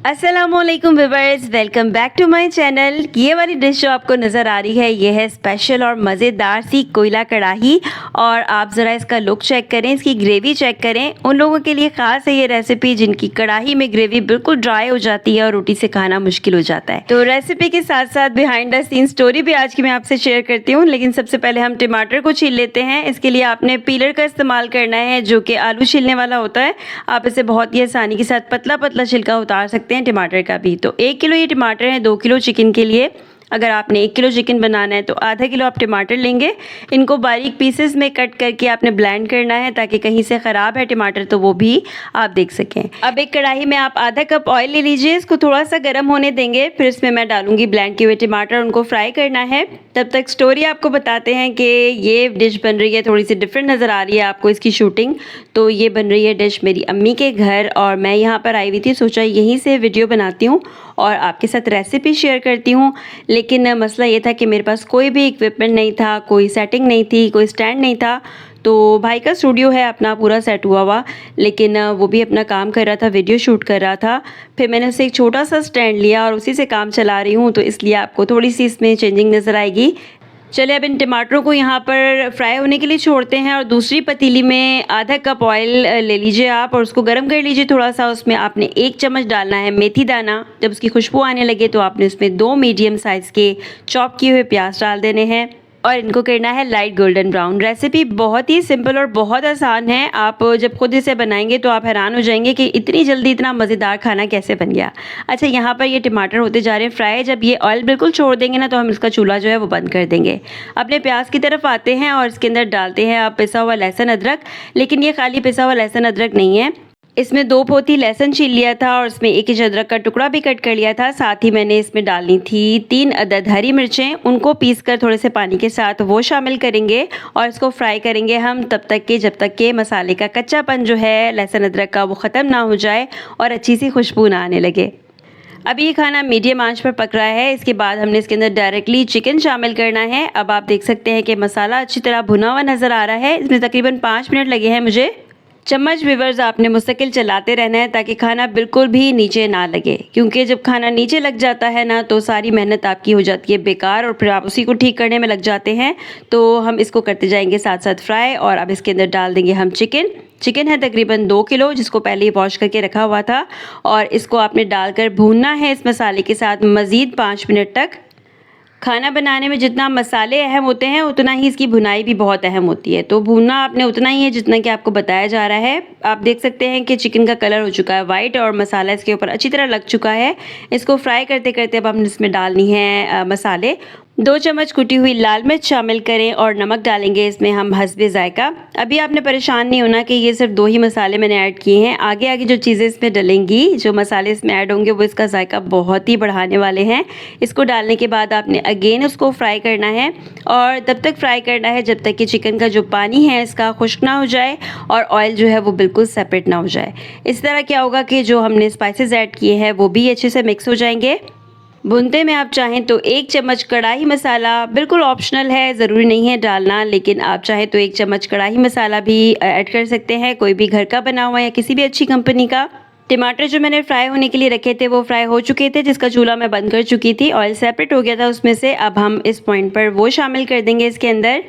अस्सलामुअलैकुम viewers, welcome back to my channel. ये वाली डिश जो आपको नज़र आ रही है ये है स्पेशल और मज़ेदार सी कोयला कढ़ाई। और आप ज़रा इसका लुक चेक करें, इसकी ग्रेवी चेक करें। उन लोगों के लिए ख़ास है ये रेसिपी जिनकी कढ़ाई में ग्रेवी बिल्कुल ड्राई हो जाती है और रोटी से खाना मुश्किल हो जाता है। तो रेसिपी के साथ साथ बिहाइंड द सीन स्टोरी भी आज की मैं आपसे शेयर करती हूँ। लेकिन सबसे पहले हम टमाटर को छील लेते हैं। इसके लिए आपने पीलर का इस्तेमाल करना है जो कि आलू छीलने वाला होता है। आप इसे बहुत ही आसानी के साथ पतला पतला छिलका उतार सकते हैं टमाटर का भी। तो 1 किलो ये टमाटर है 2 किलो चिकन के लिए। अगर आपने 1 किलो चिकन बनाना है तो आधा किलो आप टमाटर लेंगे। इनको बारीक पीसेस में कट करके आपने ब्लेंड करना है ताकि कहीं से ख़राब है टमाटर तो वो भी आप देख सकें। अब एक कढ़ाई में आप आधा कप ऑयल ले लीजिए, इसको थोड़ा सा गर्म होने देंगे। फिर इसमें मैं डालूंगी ब्लेंड किए हुए टमाटर, उनको फ्राई करना है। तब तक स्टोरी आपको बताते हैं कि ये डिश बन रही है, थोड़ी सी डिफरेंट नज़र आ रही है आपको इसकी शूटिंग। तो ये बन रही है डिश मेरी अम्मी के घर और मैं यहाँ पर आई हुई थी, सोचा यहीं से वीडियो बनाती हूँ और आपके साथ रेसिपी शेयर करती हूँ। लेकिन मसला ये था कि मेरे पास कोई भी इक्विपमेंट नहीं था, कोई सेटिंग नहीं थी, कोई स्टैंड नहीं था। तो भाई का स्टूडियो है अपना पूरा सेट हुआ, लेकिन वो भी अपना काम कर रहा था, वीडियो शूट कर रहा था। फिर मैंने उससे एक छोटा सा स्टैंड लिया और उसी से काम चला रही हूँ, तो इसलिए आपको थोड़ी सी इसमें चेंजिंग नज़र आएगी। चलिए अब इन टमाटरों को यहाँ पर फ्राई होने के लिए छोड़ते हैं और दूसरी पतीली में आधा कप ऑयल ले लीजिए आप और उसको गर्म कर लीजिए थोड़ा सा। उसमें आपने 1 चम्मच डालना है मेथी दाना। जब उसकी खुशबू आने लगे तो आपने उसमें 2 मीडियम साइज़ के चॉप किए हुए प्याज डाल देने हैं और इनको करना है लाइट गोल्डन ब्राउन। रेसिपी बहुत ही सिंपल और बहुत आसान है। आप जब खुद इसे बनाएंगे तो आप हैरान हो जाएंगे कि इतनी जल्दी इतना मज़ेदार खाना कैसे बन गया। अच्छा, यहाँ पर ये टमाटर होते जा रहे हैं फ्राई। जब ये ऑयल बिल्कुल छोड़ देंगे ना तो हम इसका चूल्हा जो है वो बंद कर देंगे। अपने प्याज की तरफ आते हैं और इसके अंदर डालते हैं आप पिसा हुआ लहसुन अदरक। लेकिन ये खाली पिसा हुआ लहसुन अदरक नहीं है, इसमें 2 पोथी लहसुन छील लिया था और इसमें 1 इंच अदरक का टुकड़ा भी कट कर लिया था। साथ ही मैंने इसमें डालनी थी 3 अदद हरी मिर्चें, उनको पीसकर थोड़े से पानी के साथ वो शामिल करेंगे और इसको फ्राई करेंगे हम तब तक के जब तक के मसाले का कच्चापन जो है लहसुन अदरक का वो ख़त्म ना हो जाए और अच्छी सी खुशबू ना आने लगे। अभी ये खाना मीडियम आंच पर पक रहा है। इसके बाद हमने इसके अंदर डायरेक्टली चिकन शामिल करना है। अब आप देख सकते हैं कि मसाला अच्छी तरह भुना हुआ नज़र आ रहा है। इसमें तकरीबन 5 मिनट लगे हैं मुझे। चम्मच व्यूअर्स आपने मुस्तकिल चलाते रहना है ताकि खाना बिल्कुल भी नीचे ना लगे, क्योंकि जब खाना नीचे लग जाता है ना तो सारी मेहनत आपकी हो जाती है बेकार और फिर आप उसी को ठीक करने में लग जाते हैं। तो हम इसको करते जाएंगे साथ साथ फ्राई। और अब इसके अंदर डाल देंगे हम चिकन है तकरीबन 2 किलो, जिसको पहले ही वॉश करके रखा हुआ था और इसको आपने डालकर भूनना है इस मसाले के साथ मज़ीद 5 मिनट तक। खाना बनाने में जितना मसाले अहम होते हैं उतना ही इसकी भुनाई भी बहुत अहम होती है। तो भूनना आपने उतना ही है जितना कि आपको बताया जा रहा है। आप देख सकते हैं कि चिकन का कलर हो चुका है वाइट और मसाला इसके ऊपर अच्छी तरह लग चुका है। इसको फ्राई करते करते अब हमने इसमें डालनी है मसाले। 2 चम्मच कुटी हुई लाल मिर्च शामिल करें और नमक डालेंगे इसमें हम हस्बे जायका। अभी आपने परेशान नहीं होना कि ये सिर्फ 2 ही मसाले मैंने ऐड किए हैं। आगे आगे जो चीज़ें इसमें डलेंगी, जो मसाले इसमें ऐड होंगे वो इसका जायका बहुत ही बढ़ाने वाले हैं। इसको डालने के बाद आपने अगेन उसको फ्राई करना है और तब तक फ्राई करना है जब तक कि चिकन का जो पानी है इसका खुश्क ना हो जाए और ऑयल जो है वो बिल्कुल सेपरेट ना हो जाए। इस तरह क्या होगा कि जो हमने स्पाइसेस ऐड किए हैं वो भी अच्छे से मिक्स हो जाएंगे। भुनते में आप चाहें तो 1 चम्मच कढ़ाई मसाला, बिल्कुल ऑप्शनल है, ज़रूरी नहीं है डालना, लेकिन आप चाहें तो 1 चम्मच कढ़ाई मसाला भी ऐड कर सकते हैं, कोई भी घर का बना हुआ या किसी भी अच्छी कंपनी का। टमाटर जो मैंने फ्राई होने के लिए रखे थे वो फ्राई हो चुके थे, जिसका चूल्हा मैं बंद कर चुकी थी, ऑयल सेपरेट हो गया था उसमें से। अब हम इस पॉइंट पर वो शामिल कर देंगे इसके अंदर।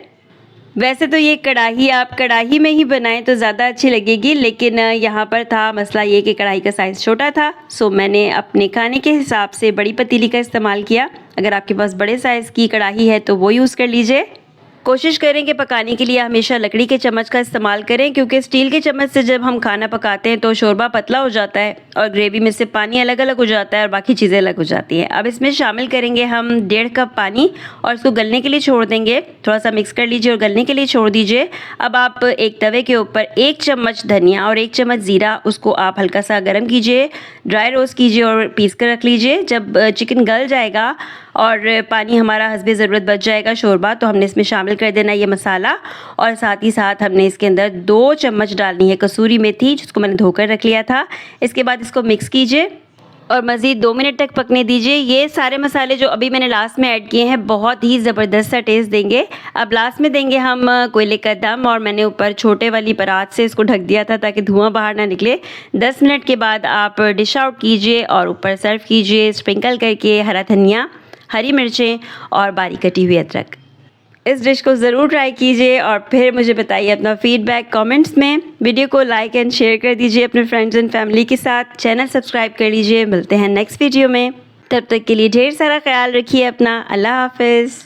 वैसे तो ये कढ़ाई आप कढ़ाई में ही बनाएं तो ज़्यादा अच्छी लगेगी, लेकिन यहाँ पर था मसला ये कि कढ़ाई का साइज़ छोटा था, सो मैंने अपने खाने के हिसाब से बड़ी पतीली का इस्तेमाल किया। अगर आपके पास बड़े साइज़ की कढ़ाई है तो वो यूज़ कर लीजिए। कोशिश करें कि पकाने के लिए हमेशा लकड़ी के चम्मच का इस्तेमाल करें, क्योंकि स्टील के चम्मच से जब हम खाना पकाते हैं तो शोरबा पतला हो जाता है और ग्रेवी में से पानी अलग अलग हो जाता है और बाकी चीज़ें अलग हो जाती हैं। अब इसमें शामिल करेंगे हम 1.5 कप पानी और इसको गलने के लिए छोड़ देंगे। थोड़ा सा मिक्स कर लीजिए और गलने के लिए छोड़ दीजिए। अब आप एक तवे के ऊपर 1 चम्मच धनिया और 1 चम्मच ज़ीरा, उसको आप हल्का सा गर्म कीजिए, ड्राई रोस्ट कीजिए और पीस कर रख लीजिए। जब चिकन गल जाएगा और पानी हमारा हस्बे ज़रूरत बच जाएगा शोरबा, तो हमने इसमें शामिल कर देना ये मसाला और साथ ही साथ हमने इसके अंदर 2 चम्मच डालनी है कसूरी मेथी, जिसको मैंने धोकर रख लिया था। इसके बाद इसको मिक्स कीजिए और मज़ीद 2 मिनट तक पकने दीजिए। ये सारे मसाले जो अभी मैंने लास्ट में ऐड किए हैं बहुत ही ज़बरदस्त सा टेस्ट देंगे। अब लास्ट में देंगे हम कोयले का दम, और मैंने ऊपर छोटे वाली परात से इसको ढक दिया था ताकि धुआं बाहर ना निकले। 10 मिनट के बाद आप डिश आउट कीजिए और ऊपर सर्व कीजिए स्प्रिंकल करके हरा धनिया, हरी मिर्चें और बारीक कटी हुई अदरक। इस डिश को ज़रूर ट्राई कीजिए और फिर मुझे बताइए अपना फीडबैक कमेंट्स में। वीडियो को लाइक एंड शेयर कर दीजिए अपने फ्रेंड्स एंड फैमिली के साथ। चैनल सब्सक्राइब कर लीजिए। मिलते हैं नेक्स्ट वीडियो में, तब तक के लिए ढेर सारा ख्याल रखिए अपना। अल्लाह हाफ़िज़।